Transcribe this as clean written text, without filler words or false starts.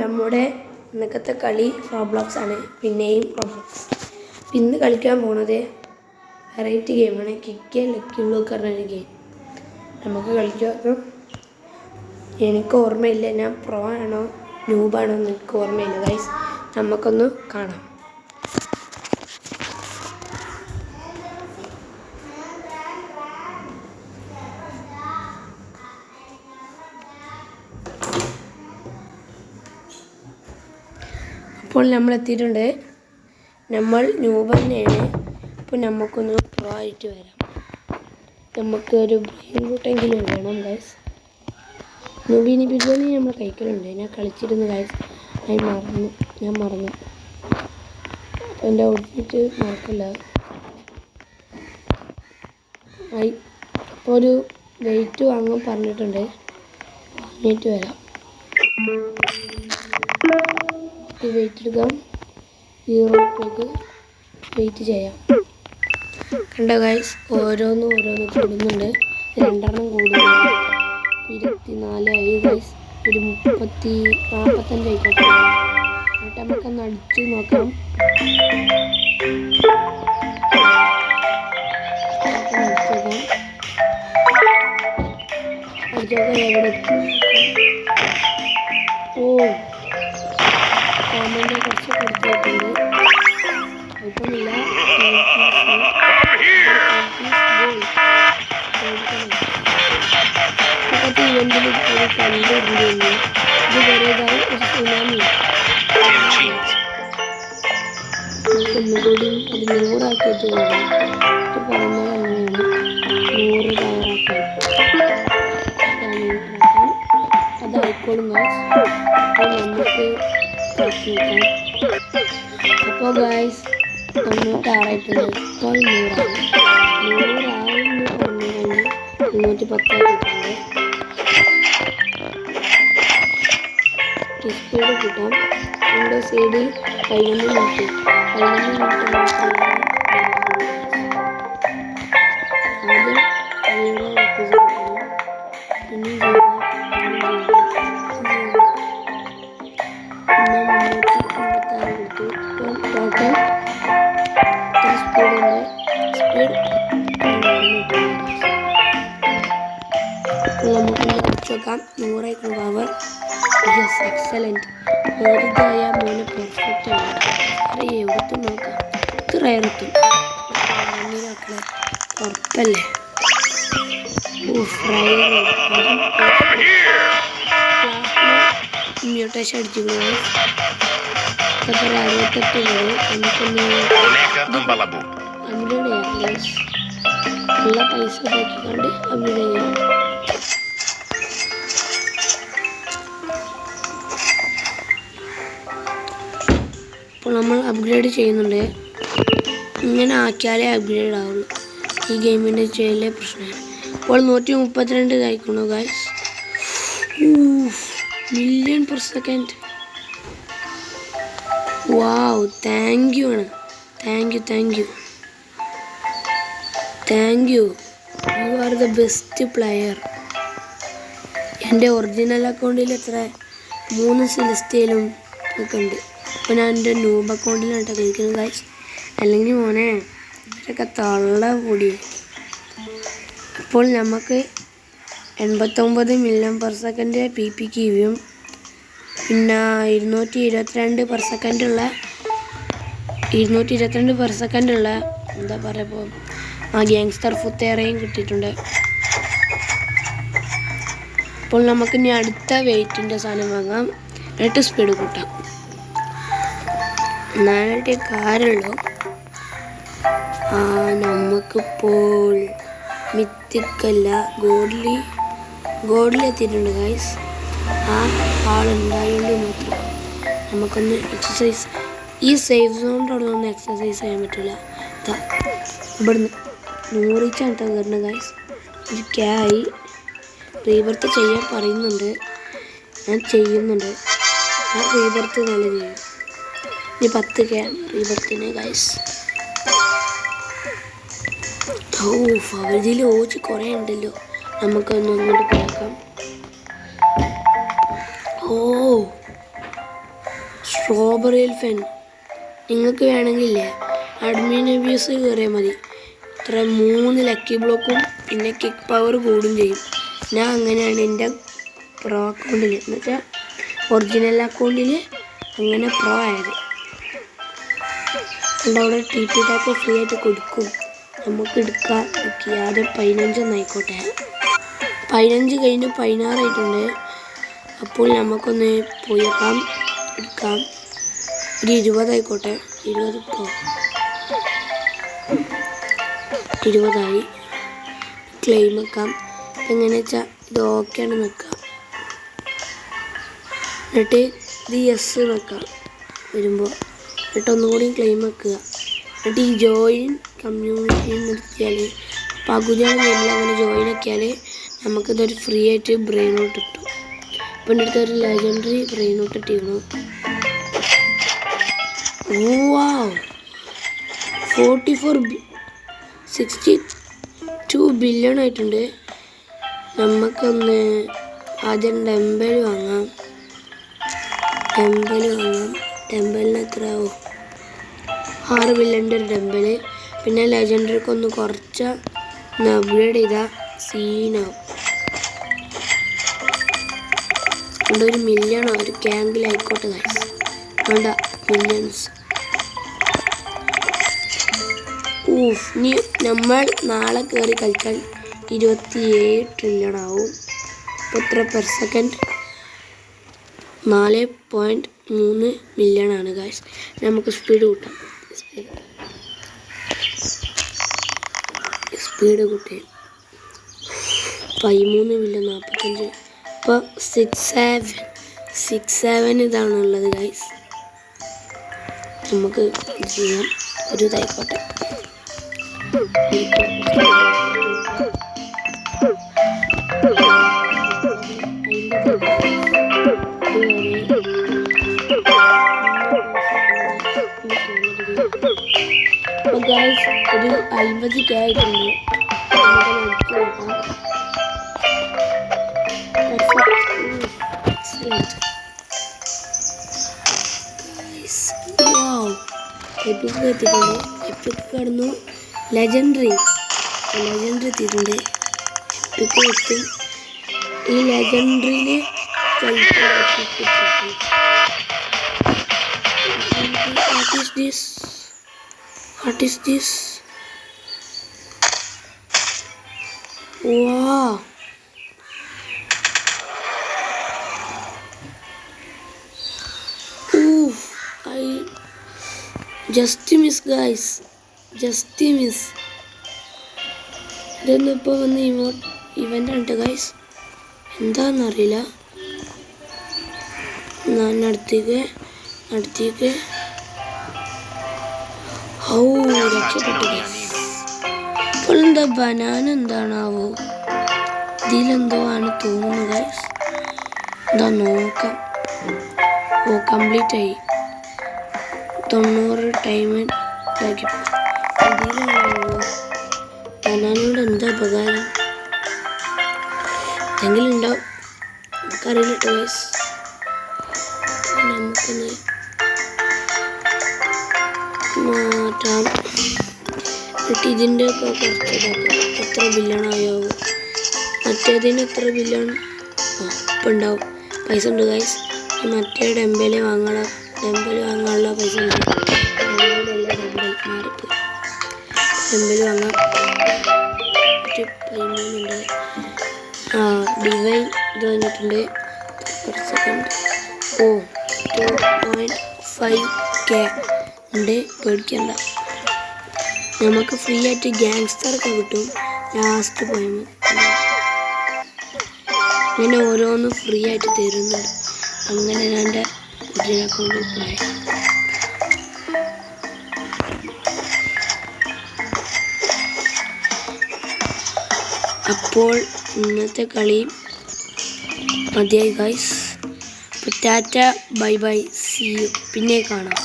നമ്മുടെ ഇന്നത്തെ കളി റോബ്ലോക്സ് ആണ്. പിന്നെയും റോബ്ലോക്സ്. ഇന്ന് കളിക്കാൻ പോണത് വെറൈറ്റി ഗെയിമാണ്. കിക്ക് ലക്കി ബ്ലോക്ക് പറഞ്ഞൊരു ഗെയിം. നമുക്ക് കളിക്കാം. എനിക്ക് ഓർമ്മയില്ല ഞാൻ പ്രോ ആണോ ന്യൂബാണോ എന്ന് എനിക്ക് ഓർമ്മയില്ല ഗൈസ്. നമുക്കൊന്ന് കാണാം. അപ്പോൾ നമ്മൾ എത്തിയിട്ടുണ്ട്. നമ്മൾ ന്യൂബ് തന്നെയാണ്. അപ്പോൾ നമുക്കൊന്ന് പ്രോ ആയിട്ട് വരാം. നമുക്കൊരു ബ്രെയിൻ റൂട്ടെങ്കിലും വേണം ഗൈസ്. ന്യൂബിനി ബിരിയാണി നമ്മൾ കഴിക്കലുണ്ട്. ഞാൻ കളിച്ചിരുന്നു ഗൈസ്. ഞാൻ മറന്നു. എൻ്റെ ഔട്ട്ഫിറ്റ് മറക്കല്ല. അപ്പോൾ ഒരു വെയിറ്റ് വാങ്ങാൻ പറഞ്ഞിട്ടുണ്ട്. വാങ്ങിയിട്ട് വരാം. വെയിറ്റ് എടുക്കാം. 0 രൂപയ്ക്ക് വെയിറ്റ് ചെയ്യാം. കണ്ടോ ഗൈസ്, ഓരോന്ന് കൂടുന്നുണ്ട്. 2 എണ്ണം കൂടുന്നുണ്ട്. 24 ആയി ഗൈസ്. ഒരു 45 ആയിക്കോട്ടെ. എന്നിട്ട് നമുക്കൊന്ന് അടിച്ച് നോക്കാം. എവിടെ എത്തും? കോമൻ്റെ കുറച്ച് കൊടുത്തിട്ടുണ്ട്. കുഴപ്പമില്ല. ഇപ്പോഴത്തെ ഇവന്റിൽ ഒരു കണ്ടുകൊണ്ടിരുന്നു. ഇത് വേറേതായി ഒരു സുനാമി. ഒന്നുകൂടി അത് 100 ആക്കിയിട്ട് വേണം. ഇത് പറഞ്ഞാൽ അങ്ങനെയാണ് 100 തയ്യാറാക്കാൻ. അതായിക്കോളും ഗൈസ്. അപ്പോൾ നമുക്ക് അപ്പോൾ ഗൈസ് 96 ഇപ്പോൾ 100 ആയെന്ന് പറഞ്ഞുകൊണ്ട് 310 ആക്കിയിട്ടുണ്ട്. സ്പീഡ് കിട്ടാം. എൻ്റെ സൈഡിൽ 11 മിനിറ്റ് മാത്രമാണ്. ആദ്യം 0 റിപ്രസെൻറ്റ് പിന്നെ 0 ടോട്ടൽ സ്പീഡ് നമുക്കൊന്ന് വെച്ച് നോക്കാം. 100 പവർ. Yes, excellent. വെറുതായ മോനെ പെർഫെക്റ്റ് ആണ്. അത് എവിടത്തും നോക്കാം. ഇത് റയറെത്തും. മക്കളെ ഉറപ്പല്ലേ. മ്യൂട്ടേഷൻ അടിച്ചിരിക്കുന്നത്. 68 ഉണ്ട്. നമുക്കൊന്ന് അപ്ഗ്രേഡ് ചെയ്യാം. നല്ല പൈസ ഇതാക്കിക്കൊണ്ട് അപ്ഗ്രേഡ് ചെയ്യാം. അപ്പോൾ നമ്മൾ അപ്ഗ്രേഡ് ചെയ്യുന്നുണ്ട്. ഇങ്ങനെ ആക്കിയാലേ അപ്ഗ്രേഡ് ആവുള്ളൂ. ഈ ഗെയിമിൻ്റെ ചെയ്യലേ പ്രശ്നമാണ്. ഇപ്പോൾ 132 കഴിക്കണു guys. million/second. Wow, thank you ആണ്. Thank you. You are the best player. എൻ്റെ ഒറിജിനൽ അക്കൗണ്ടിൽ എത്ര 3 സെലസ്റ്റിയലും ഒക്കെ ഉണ്ട്. അപ്പോൾ ഞാൻ എൻ്റെ ന്യൂബ് അക്കൗണ്ടിലാണ് കളിക്കുന്നത് ഗൈസ്. അല്ലെങ്കിൽ മോനെ ഇവരൊക്കെ തള്ള കൂടി. അപ്പോൾ നമുക്ക് 89 million/second PPക്ക് വ്യൂം, പിന്നെ 222 222 എന്താ പറയുക, ഇപ്പോൾ ഗ്യാങ്സ്റ്റർ ഫുത്തേറയും കിട്ടിയിട്ടുണ്ട്. അപ്പോൾ നമുക്ക് ഇനി അടുത്ത വെയിറ്റിൻ്റെ സാധനം വാങ്ങാം. എന്നിട്ട് സ്പീഡ് കൂട്ടാം. 4 കാറുള്ളൂ. നമുക്കിപ്പോൾ മിത്തിക്കല്ല ഗോഡിൽ എത്തിയിട്ടുണ്ട് ഗൈസ്. ആ ആളുണ്ടായതുകൊണ്ട് മാത്രം നമുക്കൊന്ന് എക്സസൈസ്. ഈ സേഫ് സോണിൻ്റെ അവിടെ ഒന്നും എക്സസൈസ് ചെയ്യാൻ പറ്റില്ല. ഇവിടുന്ന് 100 കയറുന്നത് ഗൈസ്. ഒരു ക്യായി റീബർത്ത് ചെയ്യാൻ പറയുന്നുണ്ട്. ഞാൻ ചെയ്യുന്നുണ്ട്. ആ റീബർത്ത് നല്ല ചെയ്യും. ഇനി 10K റീബർത്തിന് ഗൈസ്. അവധിയിൽ ഓച്ച് കുറേ ഉണ്ടല്ലോ. നമുക്കൊന്ന് അങ്ങോട്ട് പോകാം. സ്ട്രോബെറി എൽഫൻ നിങ്ങൾക്ക് വേണമെങ്കിലേ അഡ്മിൻ അബ്യൂസ് കയറിയാൽ മതി. ഇത്ര 3 ലക്കി ബ്ലോക്കും പിന്നെ കിക്ക് പവർ കൂടും ചെയ്യും. ഞാൻ അങ്ങനെയാണ് എൻ്റെ പ്രോ അക്കൗണ്ടിൽ എന്നുവെച്ചാൽ ഒറിജിനൽ അക്കൗണ്ടിൽ അങ്ങനെ പ്രോ ആയത്. അവിടെ TP ടാപ്പ് ഫ്രീ ആയിട്ട് കൊടുക്കും. നമുക്ക് എടുക്കാം. ആദ്യം 15 ആയിക്കോട്ടെ. 15 കഴിഞ്ഞ് 16 ആയിട്ടുണ്ട്. അപ്പോൾ നമുക്കൊന്ന് പോയേക്കാം, എടുക്കാം. ഒരു 20 ആയിക്കോട്ടെ. 20 ഇപ്പോൾ 20 ക്ലെയിം വെക്കാം. എങ്ങനെ വെച്ചാൽ ഇത് ഓക്കെയാണ് നിൽക്കാം. എന്നിട്ട് ഇത് യെസ് വെക്കാം വരുമ്പോൾ. എന്നിട്ട് ഒന്നുകൂടി ക്ലെയിം വെക്കുക. എന്നിട്ട് ഈ ജോയിൻ കമ്മ്യൂണിറ്റി നിർത്തിയാൽ പകുതിയാണ് ഗെയിമിൽ അങ്ങനെ ജോയിൻ ആക്കിയാൽ നമുക്കിതൊരു ഫ്രീ ആയിട്ട് ബ്രെയിൻ ഔട്ട് കിട്ടും. ഇപ്പം എൻ്റെ അടുത്തൊരു ലെജൻഡറി ബ്രെയിൻ ഔട്ട് ഇട്ടിരുന്നു. 62 ബില്യൺ ആയിട്ടുണ്ട്. നമുക്കൊന്ന് ആദ്യം ഡെമ്പൽ വാങ്ങാം. ടെമ്പലിന് എത്ര ആവും? 6 ബില്യൻ്റെ ഒരു ടെമ്പല്. പിന്നെ ലെജൻഡറിക്ക് ഒന്ന് കുറച്ച് അപ്ഗ്രേഡ് ചെയ്താൽ സീനാവും. അതുകൊണ്ട് 1 മില്യണോ ഒരു ക്യാങ്കിലായിക്കോട്ടെ ഗൈസ്. വേണ്ട മില്യൺസ്. ഇനി നമ്മൾ നാളെ കയറി കളിച്ചാൽ 27 ട്രില്യൺ ആവും. ഇപ്പോൾ എത്ര പെർ സെക്കൻഡ്? 4.3 മില്യൺ ആണ് ഗൈസ്. നമുക്ക് സ്പീഡ് കൂട്ടാം. സ്പീഡ് കൂട്ടി 13 മില്യൺ 45. ഇപ്പോൾ 67 ഇതാണുള്ളത് ഗൈസ്. നമുക്ക് ചെയ്യാം. ഒരു ഇതായിക്കോട്ടെ. ഗൈസ് ഒരു 50K ആയിട്ടുണ്ട്. എപ്പിക് എത്തിയിട്ടുണ്ട്. എപ്പിക് കടന്നു. ലെജൻഡറി എത്തിയിട്ടുണ്ട്. എപ്പിക് എത്തും. ഈ ലെജൻഡറിയിൽ What is this? Wow. Oof. I just miss guys. ഇതൊന്നും ഇപ്പോൾ വന്ന് ഇവൻ്റ് ആണ് ഗൈസ്. എന്താണെന്നറിയില്ല. ഞാൻ അടുത്തേക്ക് രക്ഷപ്പെട്ടു ഗൈസ്. ഇപ്പോൾ എന്താ ബനാന എന്താണാവോ? ഇതിലെന്തോ ആണ് തോന്നുന്നു ഗൈസ്. എന്താ നോക്കാം. കംപ്ലീറ്റ് ആയി. 90 ടൈം ഇതാക്കിയപ്പോൾ ഇതിലാണോ? ബനാനോട് എന്താ ഉപകാരം? എന്തെങ്കിലും ഉണ്ടാവും, നമുക്കറിയില്ല ഗൈസ്. നമുക്കൊന്ന് മാറ്റാം. എന്നിട്ട് ഇതിൻ്റെ ഒക്കെ കുറച്ച് ഇതാക്കാം. എത്ര ബില്യൺ ആയാവും? മറ്റേതിന് എത്ര ബില്യൺ? ഇപ്പം ഉണ്ടാവും. പൈസ ഉണ്ട് ഗൈസ്. മറ്റേ ഡെമ്പല് വാങ്ങാനുള്ള പൈസ ഉണ്ട്. മാറിപ്പോയി. ഡെമ്പല് വാങ്ങാം. 13 ഉണ്ട്. ഡിവൈൻ ഇത് വന്നിട്ടുണ്ട്. ഒരു സെക്കൻഡ്. 2.5K ഉണ്ട്. പേടിക്കണ്ട. നമുക്ക് ഫ്രീ ആയിട്ട് ഗ്യാങ്സ്റ്ററൊക്കെ കിട്ടും. ലാസ്റ്റ് പോയാൽ മതി. ഇങ്ങനെ ഓരോന്ന് ഫ്രീ ആയിട്ട് തരുന്നുണ്ട്. അങ്ങനെ ഞാൻ എൻ്റെ ഒറിജിനൽ അക്കൗണ്ടിൽ പോയി. അപ്പോൾ ഇന്നത്തെ കളി മതിയായി ഗൈസ്. അപ്പോൾ tata bye bye, see you. പിന്നെ കാണാം.